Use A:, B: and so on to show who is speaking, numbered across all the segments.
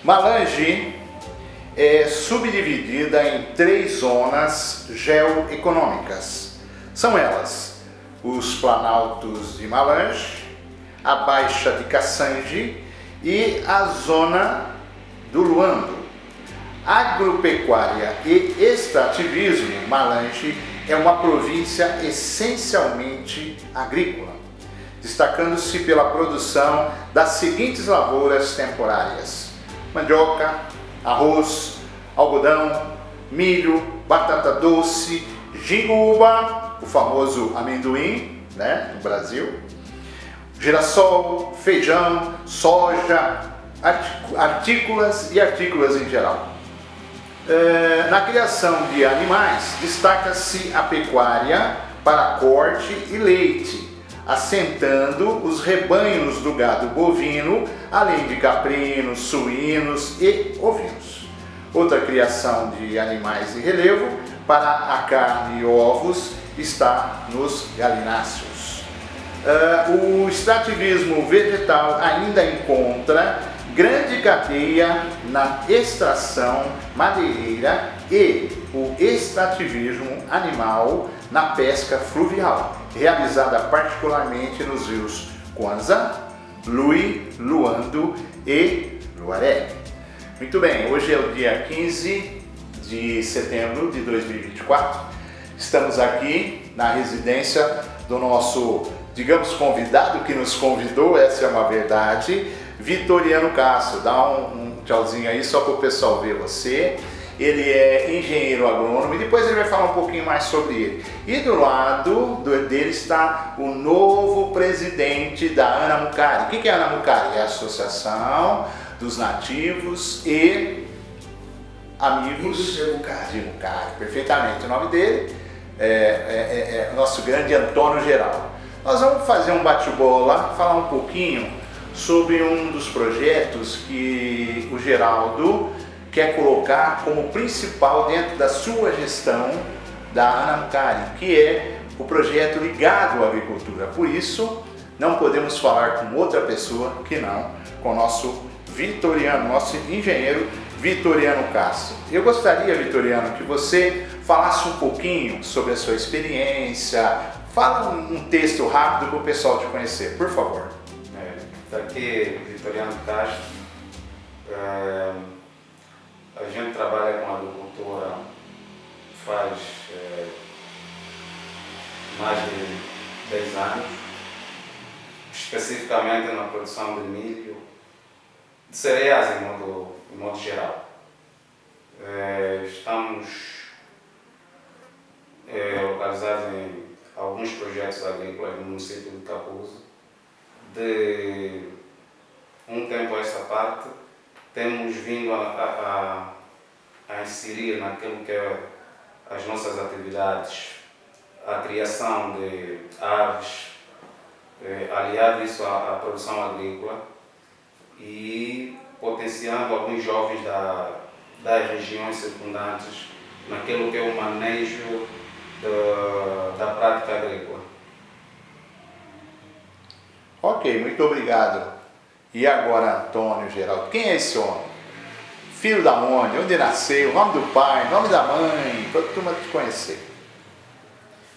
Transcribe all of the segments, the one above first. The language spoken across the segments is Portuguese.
A: Malange é subdividida em 3 zonas geoeconômicas. São elas os Planaltos de Malange, a Baixa de Caçange e a Zona do Luando. Agropecuária e extrativismo, Malange é uma província essencialmente agrícola, destacando-se pela produção das seguintes lavouras temporárias: mandioca, arroz, algodão, milho, batata doce, jinguba, o famoso amendoim, no Brasil, girassol, feijão, soja, artículas e artículas em geral. Na criação de animais, destaca-se a pecuária para corte e leite, assentando os rebanhos do gado bovino, além de caprinos, suínos e ovinos. Outra criação de animais de relevo para a carne e ovos está nos galináceos. O extrativismo vegetal ainda encontra grande cadeia na extração madeireira e o extrativismo animal na pesca fluvial, realizada particularmente nos rios Kwanza, Lui, Luando e Luaré. Muito bem, hoje é o dia 15 de setembro de 2024. Estamos aqui na residência do nosso, digamos, convidado que nos convidou, essa é uma verdade, Vitoriano Castro. Dá um tchauzinho aí só para o pessoal ver você. Ele é engenheiro agrônomo e depois ele vai falar um pouquinho mais sobre ele. E do lado dele está o novo presidente da Anamucari. O que é a Anamucari? É a Associação dos Nativos e Amigos
B: de
A: Mucari. Perfeitamente. O nome dele é o nosso grande Antônio Geraldo. Nós vamos fazer um bate-bola, falar um pouquinho sobre um dos projetos que o Geraldo quer colocar como principal dentro da sua gestão da Anamucari, que é o projeto ligado à agricultura. Por isso, não podemos falar com outra pessoa que não com o nosso Vitoriano, nosso engenheiro Vitoriano Castro. Eu gostaria, Vitoriano, que você falasse um pouquinho sobre a sua experiência. Fala um texto rápido para o pessoal te conhecer, por favor.
C: Aqui, Vitoriano Castro. A gente trabalha com agricultura faz mais de 10 anos, especificamente na produção de milho, de cereais em modo geral. Estamos localizados em alguns projetos agrícolas no município de Capuzo. De um tempo a esta parte, temos vindo a inserir naquilo que é as nossas atividades a criação de aves, aliado isso à produção agrícola e potenciando alguns jovens das regiões circundantes naquilo que é o manejo da prática agrícola.
A: Ok, muito obrigado. E agora, Antônio Geraldo, quem é esse homem? Filho da onde nasceu, nome do pai, nome da mãe, para a turma te conhecer.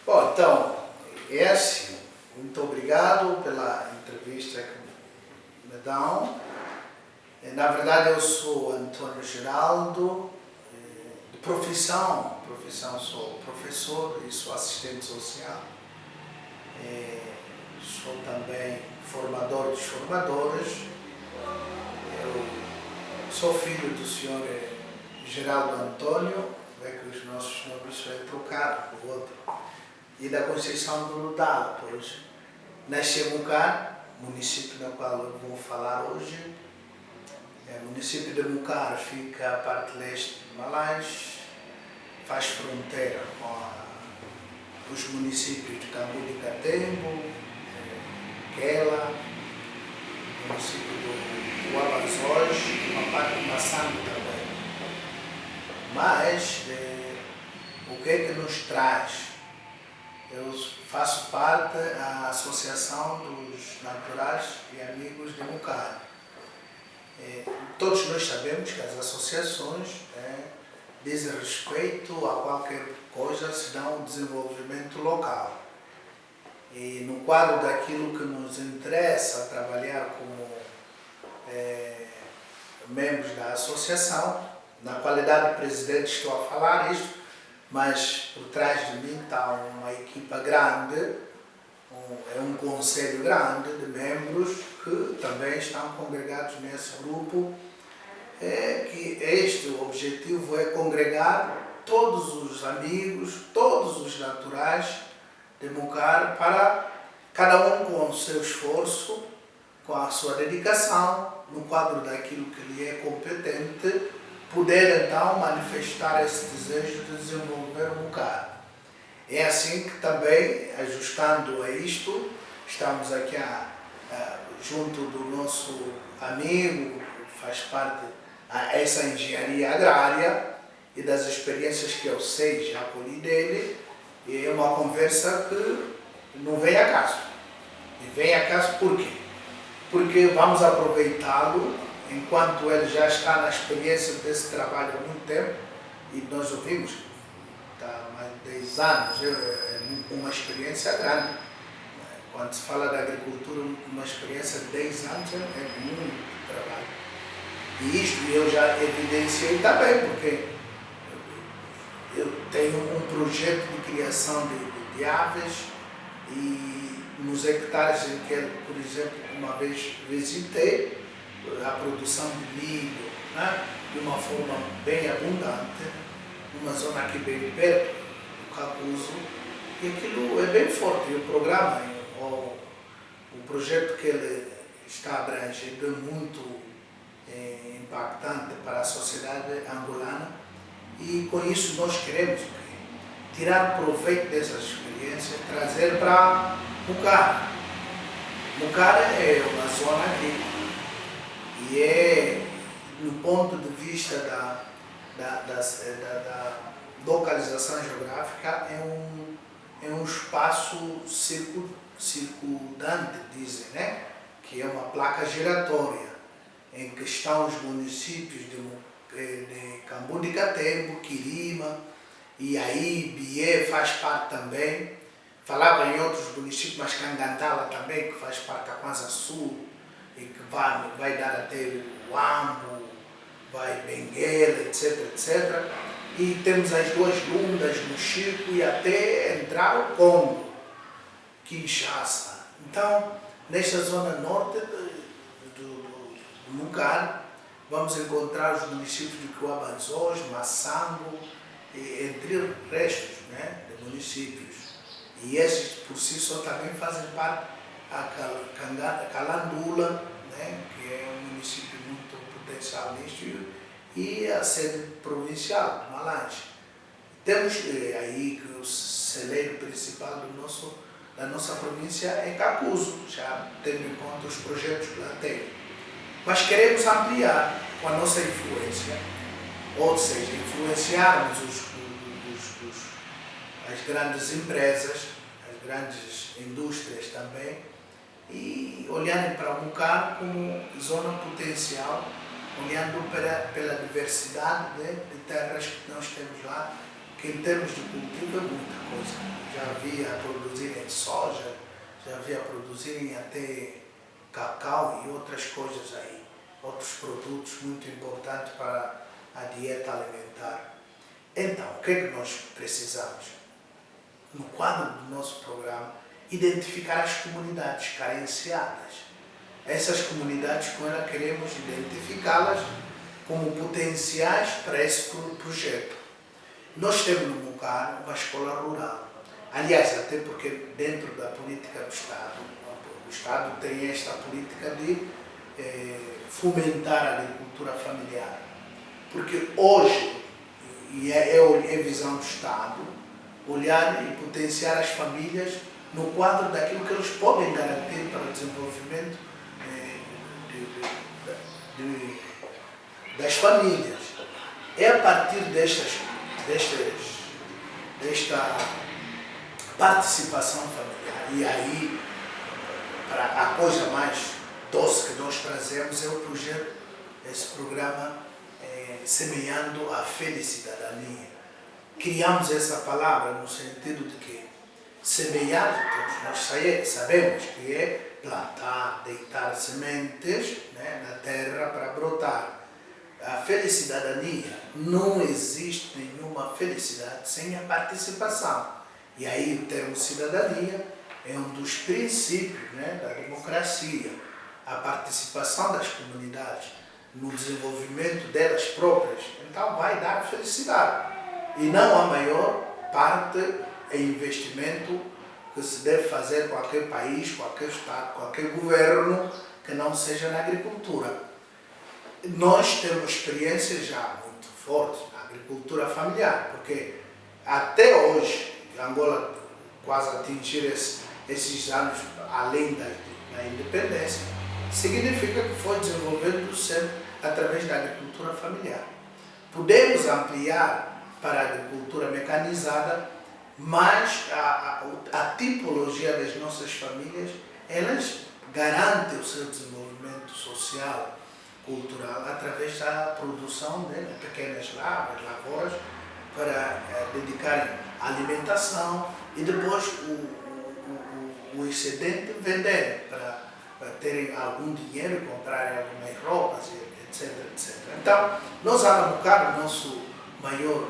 B: Bom, então, muito obrigado pela entrevista que me dão. Na verdade, eu sou Antônio Geraldo, de profissão sou professor e sou assistente social. Sou também formador de formadores. Eu sou filho do senhor Geraldo Antônio, que os nossos nomes são trocados por outro, e da Conceição do Ludala, pois nasci em Mucar, município no qual eu vou falar hoje. O município de Mucar fica a parte leste de Malange, faz fronteira com os municípios de Cambu de Catembo, Quela, município do Amazonas e uma parte de Maçango também. Mas o que é que nos traz? Eu faço parte da Associação dos Naturais e Amigos de Mucar. todos nós sabemos que as associações dizem respeito a qualquer coisa, senão o desenvolvimento local. E no quadro daquilo que nos interessa trabalhar como membros da associação, na qualidade de presidente estou a falar isto, mas por trás de mim está uma equipa grande, é um conselho grande de membros que também estão congregados nesse grupo, que este objetivo é congregar todos os amigos, todos os naturais de Mucar, para cada um com o seu esforço, com a sua dedicação, no quadro daquilo que lhe é competente, poder então manifestar esse desejo de desenvolver o Mucar. É assim que também, ajustando a isto, estamos aqui junto do nosso amigo, que faz parte dessa engenharia agrária e das experiências que eu sei, já colhi dele, e é uma conversa que não vem a caso. E vem a caso por quê? Porque vamos aproveitá-lo enquanto ele já está na experiência desse trabalho há muito tempo, e nós ouvimos, está há mais de 10 anos, é uma experiência grande. Quando se fala da agricultura, uma experiência de 10 anos é muito trabalho. E isto eu já evidenciei também, porque eu tenho um projeto de criação de aves, e nos hectares em que, por exemplo, uma vez visitei, a produção de milho, né, de uma forma bem abundante, numa zona aqui bem perto do Cacuzo, e aquilo é bem forte. O programa, o projeto que ele está abrangendo é muito impactante para a sociedade angolana, e com isso nós queremos tirar proveito dessas experiências, trazer para Mucar. Mucar é uma zona agrícola e é, no ponto de vista da localização geográfica, é um espaço circundante, dizem, né? Que é uma placa giratória, em que estão os municípios de Cambu de Catembo, Quirima, e aí Bié faz parte também. Falava em outros municípios, mas Cangantala também, que faz parte da Kwanza Sul, e que vai dar até o Ambo, vai Benguela, etc, etc. E temos as duas Lundas no Chico e até entrar o Congo, Kinshasa. Então, nesta zona norte do Mucar, vamos encontrar os municípios de Cuabanzós, Massango, entre restos, né, de municípios. E esses por si só também fazem parte a Calandula, né, que é um município muito potencial nisto, e a sede provincial, Malange. Temos aí que o celeiro principal da nossa província é Cacuzo, já tendo em conta os projetos que lá tem. Mas queremos ampliar com a nossa influência, ou seja, influenciarmos as grandes empresas, as grandes indústrias também, e olharem para o Mucar como zona potencial, olhando pela diversidade de terras que nós temos lá, que em termos de cultivo é muita coisa. Já havia a produzirem soja, já havia a produzirem até cacau e outras coisas aí, outros produtos muito importantes para a dieta alimentar. Então, o que é que nós precisamos? No quadro do nosso programa, identificar as comunidades carenciadas. Essas comunidades, com ela, queremos identificá-las como potenciais para esse projeto. Nós temos no Mucar uma escola rural. Aliás, até porque dentro da política do Estado, o Estado tem esta política de fomentar a agricultura familiar. Porque hoje, e é visão do Estado, olhar e potenciar as famílias no quadro daquilo que eles podem garantir para o desenvolvimento das famílias. É a partir desta participação familiar. E aí, para a coisa mais doce que nós trazemos é o projeto esse programa Semeando a Felicidadania. Criamos essa palavra no sentido de que semear, todos nós sabemos que é plantar, deitar sementes, né, na terra para brotar. A felicidadania, não existe nenhuma felicidade sem a participação. E aí o termo cidadania é um dos princípios, né, da democracia, a participação das comunidades no desenvolvimento delas próprias. Então vai dar felicidade. E não a maior parte é investimento que se deve fazer em qualquer país, qualquer estado, qualquer governo que não seja na agricultura. Nós temos experiências já muito fortes na agricultura familiar, porque até hoje, Angola quase atingir esses anos além da independência, significa que foi desenvolvido sempre através da agricultura familiar. Podemos ampliar para a agricultura mecanizada, mas a tipologia das nossas famílias, elas garantem o seu desenvolvimento social, cultural, através da produção de pequenas lavouras para dedicarem à alimentação e depois o excedente vender para terem algum dinheiro e comprarem algumas roupas, etc, etc. Então, nós a Alamucar, nosso maior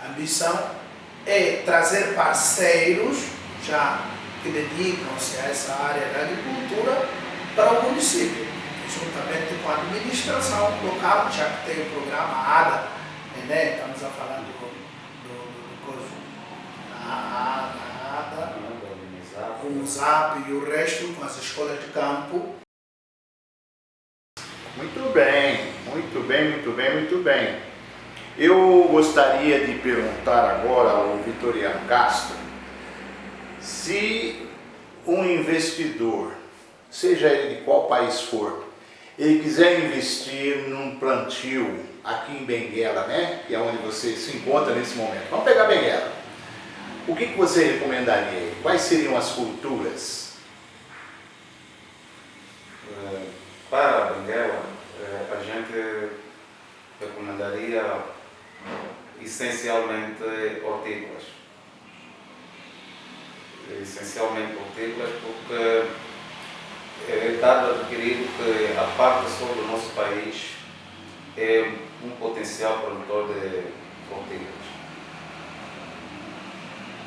B: ambição é trazer parceiros já que dedicam-se a essa área da agricultura para o município, juntamente com a administração local, já que tem o programa ADA, né? Estamos a falar do ADA, com o ZAP e o resto, com as escolas de campo.
A: Muito bem, muito bem, muito bem, muito bem. Eu gostaria de perguntar agora ao Vitoriano Castro se um investidor, seja ele de qual país for, ele quiser investir num plantio aqui em Benguela, né, que é onde você se encontra nesse momento. Vamos pegar Benguela. O que você recomendaria? Quais seriam as culturas?
C: Para Benguela, a gente recomendaria essencialmente hortícolas. Essencialmente hortícolas porque é dado adquirido que a parte sul do nosso país é um potencial produtor de hortícolas.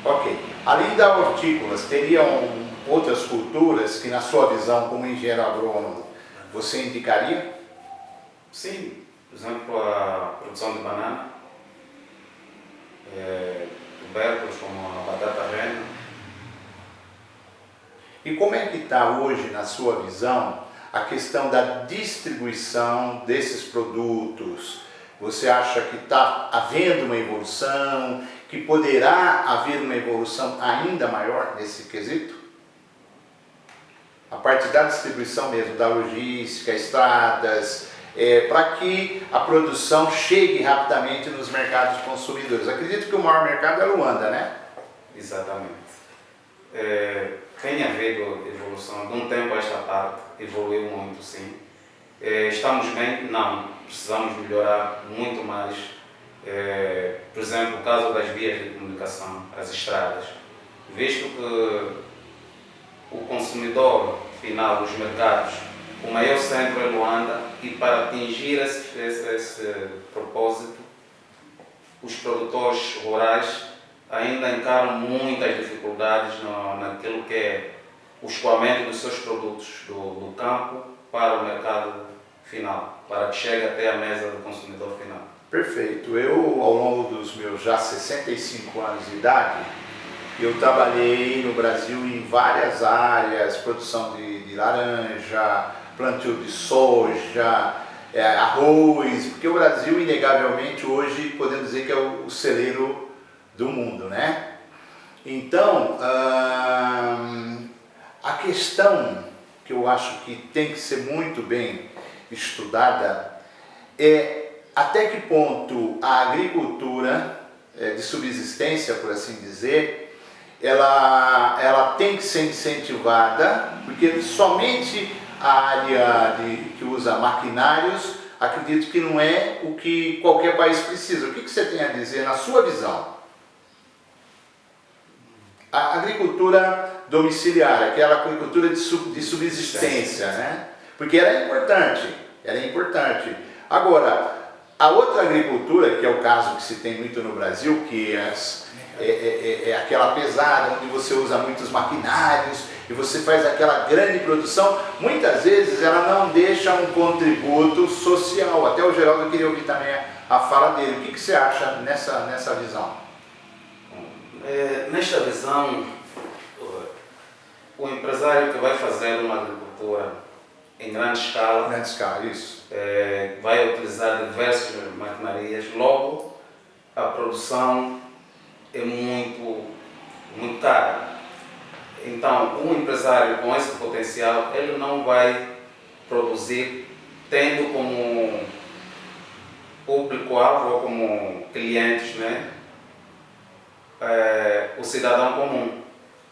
A: Ok. Além das hortícolas, teriam outras culturas que, na sua visão, como engenheiro agrônomo, você indicaria?
C: Sim, por exemplo, a produção de banana, tubérculos como a batata rena.
A: E como é que está hoje, na sua visão, a questão da distribuição desses produtos? Você acha que está havendo uma evolução, que poderá haver uma evolução ainda maior nesse quesito? A parte da distribuição mesmo, da logística, estradas, para que a produção chegue rapidamente nos mercados consumidores. Acredito que o maior mercado é Luanda, né?
C: Exatamente. Tem havido evolução, de um tempo a esta parte, evoluiu muito, sim. Estamos bem? Não. Precisamos melhorar muito mais. Por exemplo, o caso das vias de comunicação, as estradas. Visto que o consumidor final dos mercados, o maior centro é Luanda, e para atingir esse propósito, os produtores rurais ainda encaram muitas dificuldades naquilo que é o escoamento dos seus produtos do campo para o mercado final, para que chegue até a mesa do consumidor final.
A: Perfeito. Eu, ao longo dos meus já 65 anos de idade, eu trabalhei no Brasil em várias áreas, produção de laranja, plantio de soja, arroz, porque o Brasil, inegavelmente, hoje podemos dizer que é o celeiro do mundo, né? Então, a questão que eu acho que tem que ser muito bem estudada é até que ponto a agricultura de subsistência, por assim dizer, ela tem que ser incentivada, porque somente área que usa maquinários, acredito que não é o que qualquer país precisa. O que você tem a dizer na sua visão? A agricultura domiciliar, aquela agricultura de subsistência, né? Porque ela é importante. Agora, a outra agricultura, que é o caso que se tem muito no Brasil, que é aquela pesada, onde você usa muitos maquinários e você faz aquela grande produção, muitas vezes ela não deixa um contributo social. Até o Geraldo queria ouvir também a fala dele. O que você acha nessa visão?
C: Nesta visão, o empresário que vai fazer uma agricultura em grande escala,
A: Isso.
C: vai utilizar diversas maquinarias, logo a produção é muito cara. Então, um empresário com esse potencial, ele não vai produzir tendo como público-alvo ou como clientes, né, o cidadão comum.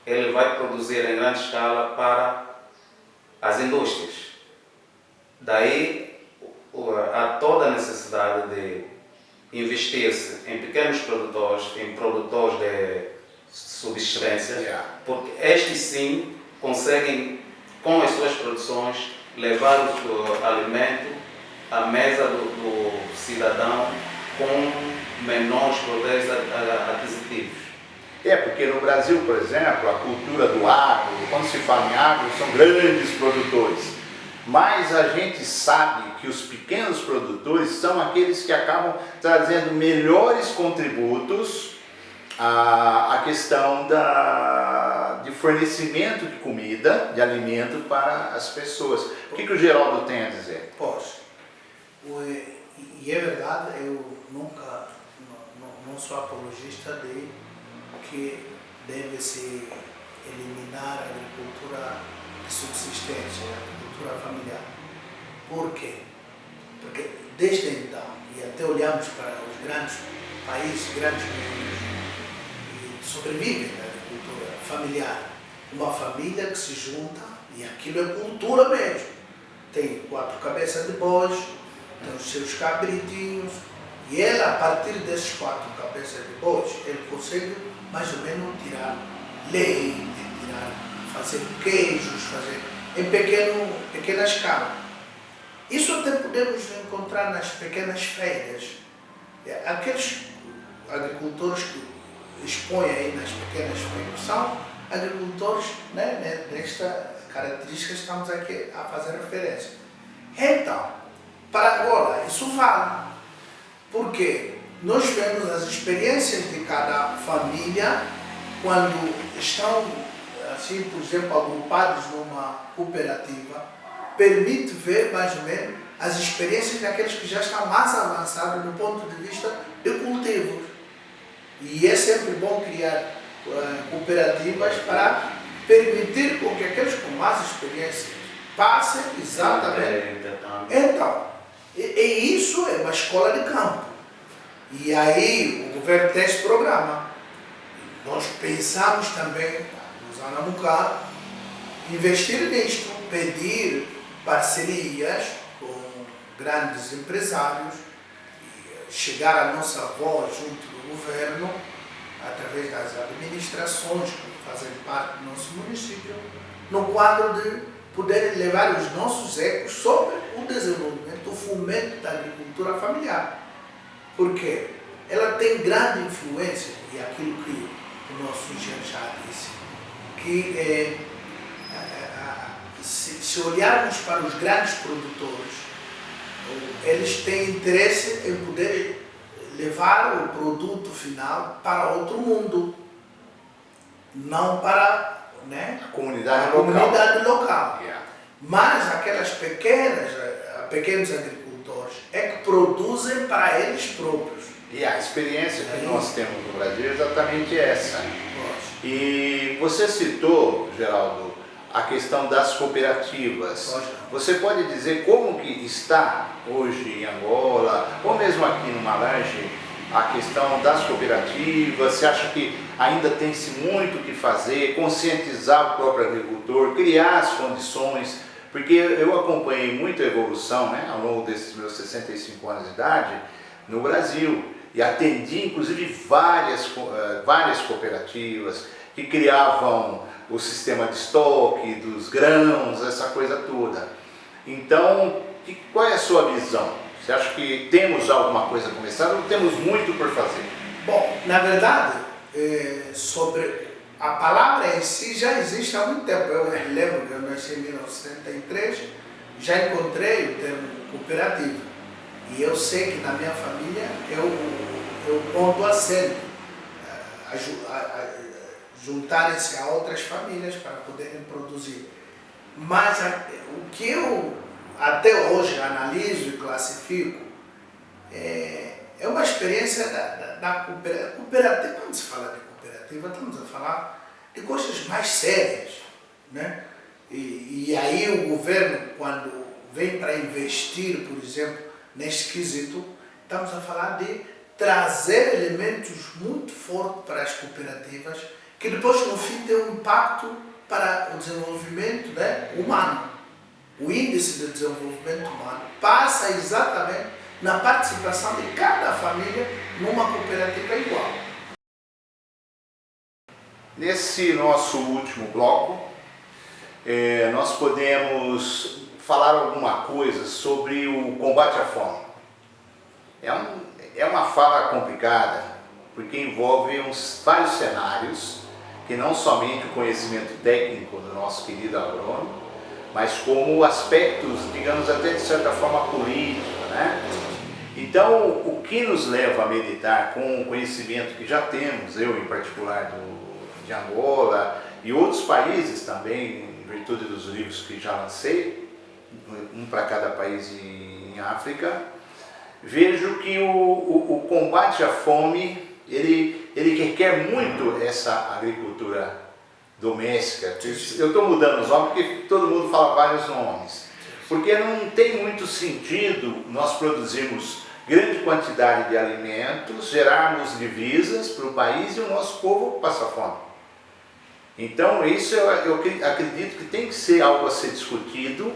C: Ele vai produzir em grande escala para as indústrias. Daí há toda a necessidade de investir-se em pequenos produtores, em produtores de subsistência, porque estes sim conseguem, com as suas produções, levar o alimento à mesa do cidadão com menores poderes aquisitivos.
A: Porque no Brasil, por exemplo, a cultura do agro, quando se fala em agro, são grandes produtores. Mas a gente sabe que os pequenos produtores são aqueles que acabam trazendo melhores contributos à questão de fornecimento de comida, de alimento para as pessoas. O que o Geraldo tem a dizer?
B: E é verdade, eu nunca, não sou apologista de que deve-se eliminar a agricultura de subsistência, a agricultura familiar. Por quê? Porque desde então, e até olhamos para os grandes países, grandes regiões, e sobrevivem da agricultura familiar. Uma família que se junta, e aquilo é cultura mesmo. Tem 4 cabeças de bois, tem os seus cabritinhos, e ele, a partir desses 4 cabeças de bois, ele consegue mais ou menos tirar leite, fazer queijos, fazer em pequena escala. Isso até podemos encontrar nas pequenas feiras. Aqueles agricultores que expõem aí nas pequenas feiras são agricultores, né, nesta característica que estamos aqui a fazer referência. Então, para Angola, isso vale, porque nós vemos as experiências de cada família quando estão, assim, por exemplo, agrupados numa cooperativa, permite ver mais ou menos as experiências daqueles que já estão mais avançados no ponto de vista de cultivos. E é sempre bom criar cooperativas para permitir com que aqueles com mais experiência passem exatamente. Então, e isso é uma escola de campo. E aí o governo tem esse programa. Nós pensamos também, nos Anamucá, investir nisto, pedir parcerias com grandes empresários, chegar a nossa voz junto do governo, através das administrações que fazem parte do nosso município, no quadro de poder levar os nossos ecos sobre o desenvolvimento, o fomento da agricultura familiar. Porque ela tem grande influência, e aquilo que o nosso engenheiro já disse, que se olharmos para os grandes produtores, eles têm interesse em poder levar o produto final para outro mundo, não para, né,
A: a comunidade
B: local. Mas aquelas pequenos agricultores é que produzem para eles próprios.
A: E a experiência que nós temos no Brasil é exatamente essa. E você citou, Geraldo, a questão das cooperativas. Você pode dizer como que está hoje em Angola, ou mesmo aqui no Malange, a questão das cooperativas? Você acha que ainda tem-se muito o que fazer, conscientizar o próprio agricultor, criar as condições Porque eu acompanhei muito a evolução, né, ao longo desses meus 65 anos de idade no Brasil e atendi inclusive várias cooperativas que criavam o sistema de estoque dos grãos, essa coisa toda. Então, qual é a sua visão? Você acha que temos alguma coisa a começar ou temos muito por fazer?
B: Bom, na verdade, sobre a palavra em si já existe há muito tempo. Eu lembro que eu nasci em 1973, já encontrei o termo cooperativa. E eu sei que na minha família eu ponto acento juntarem-se a outras famílias para poderem produzir. Mas o que eu até hoje analiso e classifico é uma experiência da cooperativa. Quando se fala de cooperativa, estamos a falar de coisas mais sérias, né? E aí o governo, quando vem para investir, por exemplo, neste quesito, estamos a falar de trazer elementos muito fortes para as cooperativas, que depois no fim tem um impacto para o desenvolvimento, né, humano. O índice de desenvolvimento humano passa exatamente na participação de cada família numa cooperativa igual.
A: Nesse nosso último bloco, nós podemos falar alguma coisa sobre o combate à fome. É uma fala complicada, porque envolve vários cenários, que não somente o conhecimento técnico do nosso querido agrônomo, mas como aspectos, digamos, até de certa forma políticos, né? Então, o que nos leva a meditar com o conhecimento que já temos, eu em particular de Angola e outros países também, em virtude dos livros que já lancei, um para cada país em África, vejo que o combate à fome, ele requer muito essa agricultura doméstica. Eu estou mudando os nomes porque todo mundo fala vários nomes. Porque não tem muito sentido nós produzirmos grande quantidade de alimentos, gerarmos divisas para o país e o nosso povo passa fome. Então isso eu acredito que tem que ser algo a ser discutido,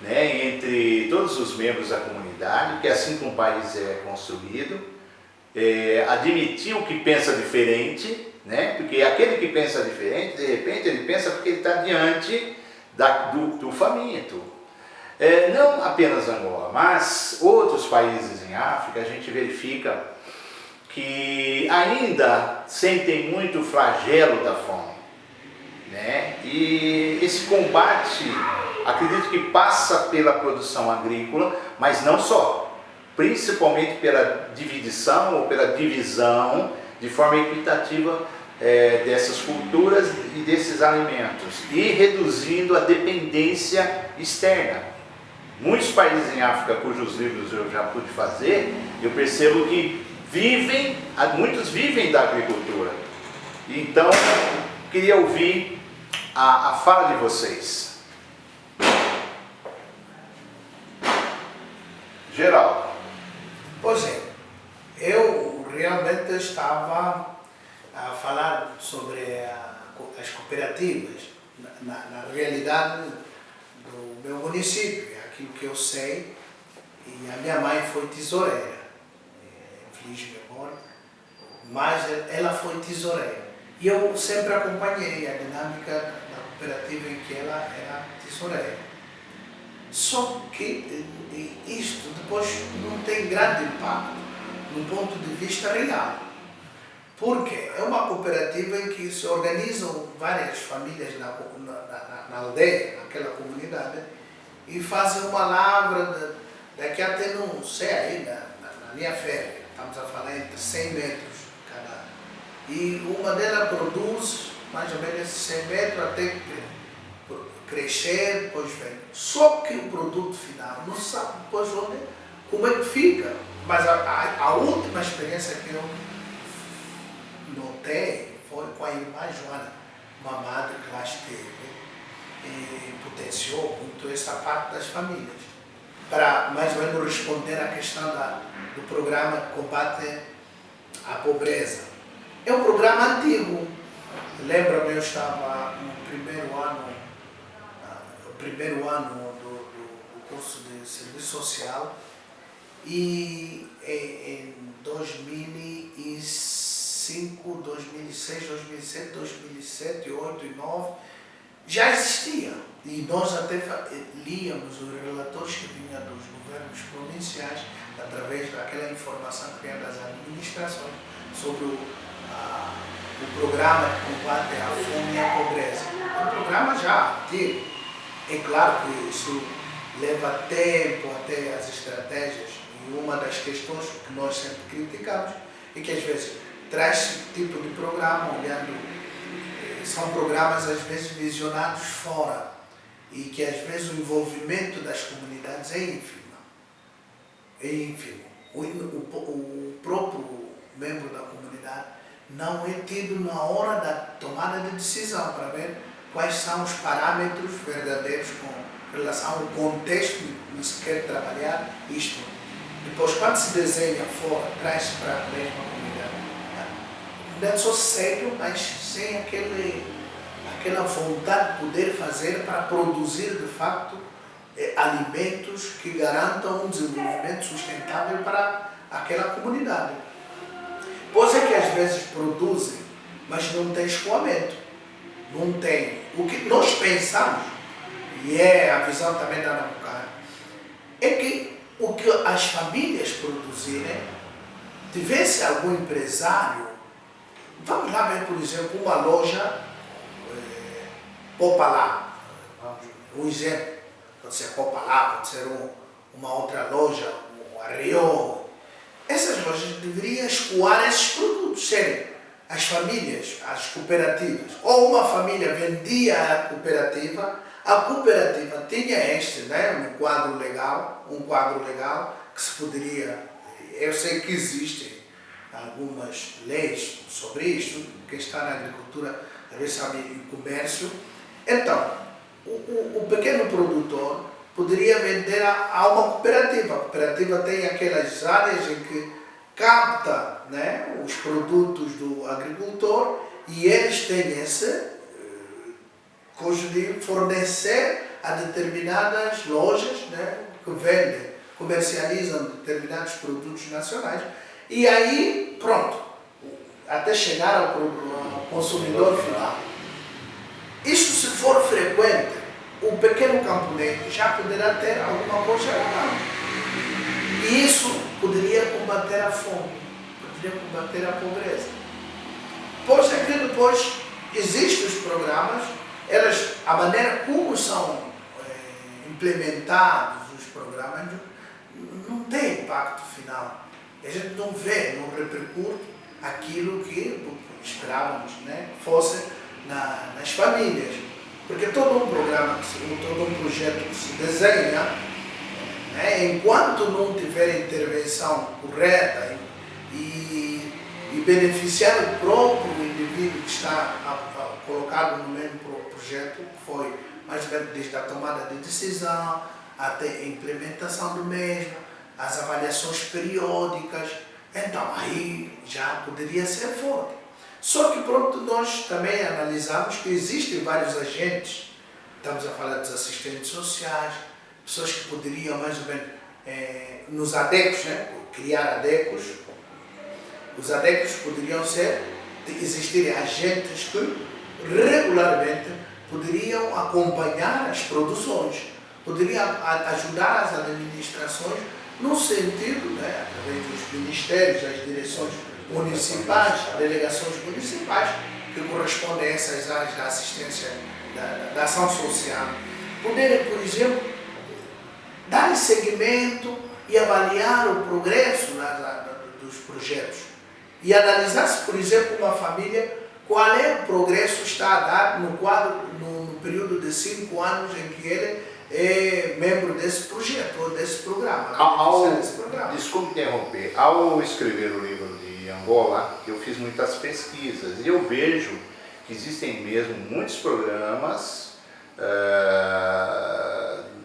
A: né, entre todos os membros da comunidade, que é assim que um país é construído, admitir o que pensa diferente, né, porque aquele que pensa diferente, de repente ele pensa porque ele está diante do faminto. Não apenas Angola, mas outros países em África, a gente verifica que ainda sentem muito o flagelo da fome, né? E esse combate, acredito que passa pela produção agrícola, mas não só, principalmente pela divisão ou pela divisão de forma equitativa dessas culturas e desses alimentos e reduzindo a dependência externa. Muitos países em África, cujos livros eu já pude fazer, eu percebo que muitos vivem da agricultura. Então, queria ouvir a fala de vocês. Geraldo.
B: Pois é, eu realmente estava a falar sobre as cooperativas, na realidade do meu município, aquilo que eu sei, e a minha mãe foi tesoureira, infeliz memória, mas ela foi tesoureira. E eu sempre acompanhei a dinâmica da cooperativa em que ela era tesoureira. Só que isto depois não tem grande impacto no ponto de vista real. Porque é uma cooperativa em que se organizam várias famílias na aldeia, naquela comunidade, e fazem uma lavra daqui até, não sei, aí na linha férrea. Estamos a falar entre 100 metros cada. E uma delas produz mais ou menos 100 metros até crescer, depois vem. Só que o produto final não sabe depois como é que fica. Mas a última experiência que eu notei foi com a irmã Joana, uma madre que lá esteve e potenciou muito essa parte das famílias. Para mais ou menos responder à questão do programa de combate à pobreza. É um programa antigo. Lembra-me, eu estava no primeiro ano, primeiro ano do curso de Serviço Social e em 2005, 2006, 2007, 2007, 2008 e 2009 já existia. E nós até líamos os relatórios que vinham dos governos provinciais através daquela informação que vinha das administrações sobre o programa de combate à fome e à pobreza. Um programa já antigo. É claro que isso leva tempo até as estratégias, e uma das questões que nós sempre criticamos é que às vezes traz esse tipo de programa olhando, são programas às vezes visionados fora, e que às vezes o envolvimento das comunidades é ínfimo. É ínfimo. O próprio membro da comunidade não é tido na hora da tomada de decisão para ver quais são os parâmetros verdadeiros com relação ao contexto que se quer trabalhar isto. Depois, quando se desenha fora, traz para a mesma comunidade. A comunidade só segue, mas sem aquela vontade de poder fazer para produzir, de facto, alimentos que garantam um desenvolvimento sustentável para aquela comunidade. Pois é que às vezes produzem, mas não tem escoamento, não tem. O que nós pensamos, e é a visão também da Nabucar, é que o que as famílias produzirem, tivesse algum empresário, vamos lá ver, por exemplo, uma loja Popalá, um exemplo, pode ser Popalá, pode ser uma outra loja, um Arreio. Essas lojas deveriam escoar esses produtos, serem as famílias, as cooperativas. Ou uma família vendia a cooperativa tinha um quadro legal que se poderia, eu sei que existem algumas leis sobre isto, quem está na agricultura, às vezes sabe, em comércio. Então, o pequeno produtor poderia vender a uma cooperativa. A cooperativa tem aquelas áreas em que capta, né, os produtos do agricultor, e eles têm esse coisa de fornecer a determinadas lojas, né, que vendem, comercializam determinados produtos nacionais, e aí pronto, até chegar ao consumidor final. Isso, se for frequente, o pequeno camponês já poderá ter alguma coisa legal. E isso poderia combater a fome, poderia combater a pobreza. Pois é que depois existem os programas, a maneira como são implementados os programas não tem impacto final. A gente não vê, não repercute aquilo que esperávamos, né, que fosse nas famílias. Porque todo um programa, todo um projeto que se desenha, né, enquanto não tiver intervenção correta e beneficiar o próprio indivíduo que está colocado no mesmo projeto, que foi mais ou menos desde a tomada de decisão até a implementação do mesmo, as avaliações periódicas, então aí já poderia ser forte. Só que pronto, nós também analisamos que existem vários agentes, estamos a falar dos assistentes sociais, pessoas que poderiam mais ou menos, nos ADECOS, né, criar ADECOS. Os ADECOS poderiam existir agentes que regularmente poderiam acompanhar as produções, poderiam ajudar as administrações no sentido, né, através dos ministérios, das direções municipais, delegações municipais, que correspondem a essas áreas da assistência, da ação social, poderem, por exemplo, dar seguimento e avaliar o progresso dos projetos. E analisar se, por exemplo, uma família, qual é o progresso que está a dar no período de 5 anos em que ele é membro desse projeto ou desse programa.
A: Desculpe interromper, ao escrever o livro de Angola, eu fiz muitas pesquisas e eu vejo que existem mesmo muitos programas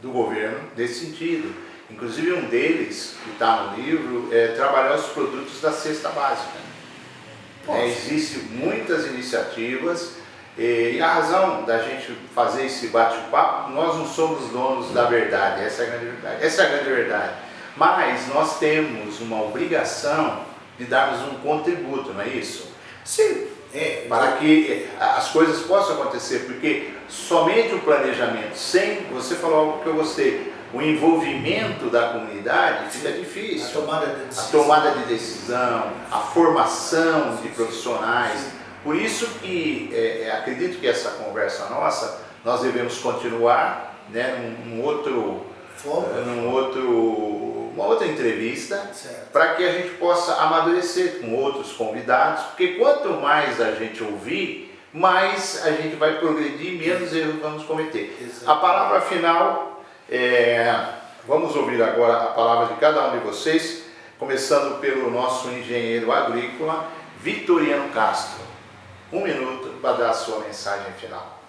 A: do governo desse sentido. Inclusive um deles, que está no livro, é trabalhar os produtos da cesta básica. Existem muitas iniciativas E a razão da gente fazer esse bate-papo, nós não somos donos da verdade, essa é a grande verdade. Essa é a grande verdade. Mas nós temos uma obrigação de darmos um contributo, não é isso?
B: Sim.
A: Para que as coisas possam acontecer, porque somente o planejamento, sem, você falou algo que eu gostei, o envolvimento da comunidade fica difícil. A tomada de decisão, a formação de profissionais. Por isso que acredito que essa conversa nossa, nós devemos continuar, né, uma outra entrevista, para que a gente possa amadurecer com outros convidados, porque quanto mais a gente ouvir, mais a gente vai progredir, menos erros vamos cometer. A palavra final, vamos ouvir agora a palavra de cada um de vocês, começando pelo nosso engenheiro agrícola, Vitoriano Castro. 1 minuto para dar a sua mensagem final.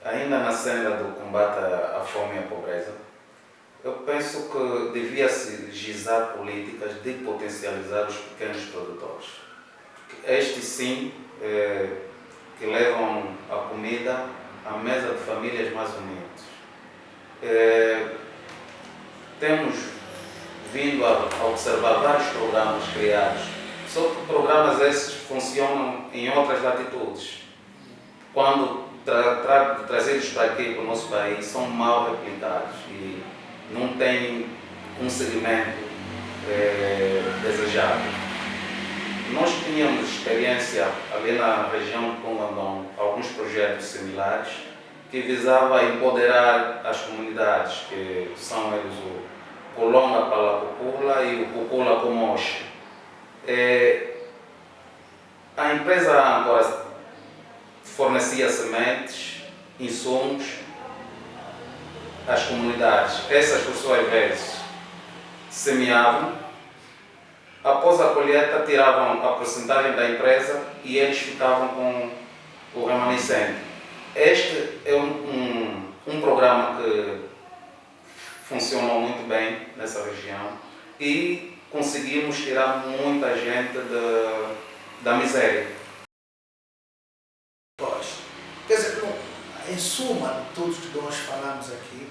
C: Ainda na cena do combate à fome e à pobreza, eu penso que devia-se gizar políticas de potencializar os pequenos produtores. Estes sim, que levam a comida à mesa de famílias mais humildes. Temos vindo a observar vários programas criados, só que programas esses funcionam em outras latitudes. Quando trazidos para aqui, para o nosso país, são mal replicados e não têm um segmento desejado. Nós tínhamos experiência ali na região de Congandão, alguns projetos similares que visavam empoderar as comunidades, que são eles o Colonga Palacocula e o Cocula Comoche. A empresa agora fornecia sementes, insumos às comunidades. Essas, por sua vez, semeavam. Após a colheita, tiravam a porcentagem da empresa e eles ficavam com o remanescente. Este é um programa que funcionou muito bem nessa região e conseguimos tirar muita gente da miséria.
B: Quer dizer, em suma, de tudo que nós falamos aqui,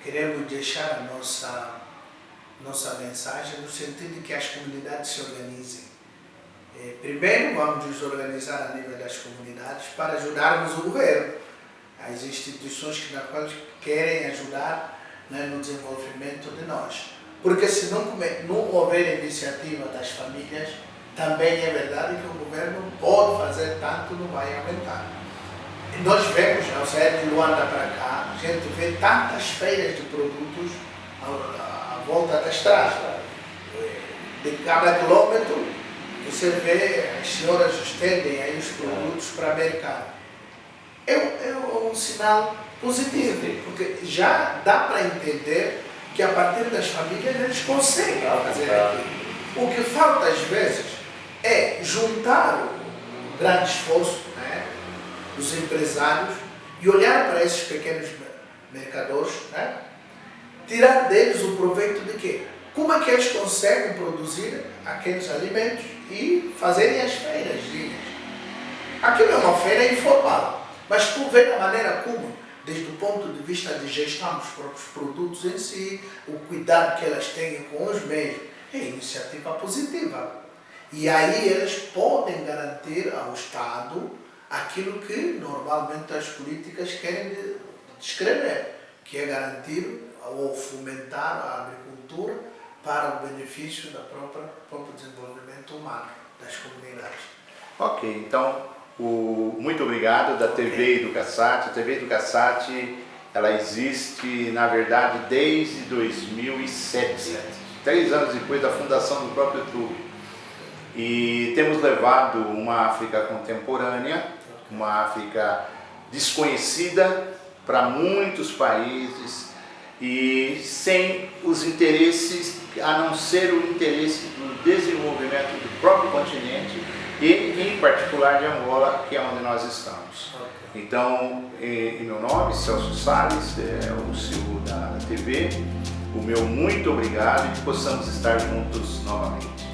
B: queremos deixar a nossa mensagem no sentido de que as comunidades se organizem. Primeiro, vamos nos organizar a nível das comunidades para ajudarmos o governo, as instituições que querem ajudar, né, no desenvolvimento de nós. Porque se não houver iniciativa das famílias, também é verdade que o governo pode fazer tanto, não vai aumentar. E nós vemos, ao sair de Luanda para cá, a gente vê tantas feiras de produtos à volta da estrada. De cada quilômetro, você vê as senhoras estendem aí os produtos para mercado. É um sinal positivo, porque já dá para entender que a partir das famílias eles conseguem fazer aquilo. O que falta às vezes é juntar o grande esforço, né, dos empresários e olhar para esses pequenos mercadores, né, tirar deles o proveito de quê? Como é que eles conseguem produzir aqueles alimentos e fazerem as feiras. Aquilo é uma feira informal, mas tu vê a maneira como, desde o ponto de vista de gestão dos próprios produtos em si, o cuidado que elas têm com os meios, é iniciativa positiva. E aí eles podem garantir ao Estado aquilo que normalmente as políticas querem descrever, que é garantir ou fomentar a agricultura para o benefício do próprio desenvolvimento humano das comunidades.
A: Ok, então, muito obrigado da TV Educasat. A TV Educasat, ela existe, na verdade, desde 2007, 3 anos depois da fundação do próprio YouTube. E temos levado uma África contemporânea, uma África desconhecida para muitos países e sem os interesses, a não ser o interesse do desenvolvimento do próprio continente e, em particular, de Angola, que é onde nós estamos. Então, em meu nome, Celso Salles, o CEO da TV, o meu muito obrigado e que possamos estar juntos novamente.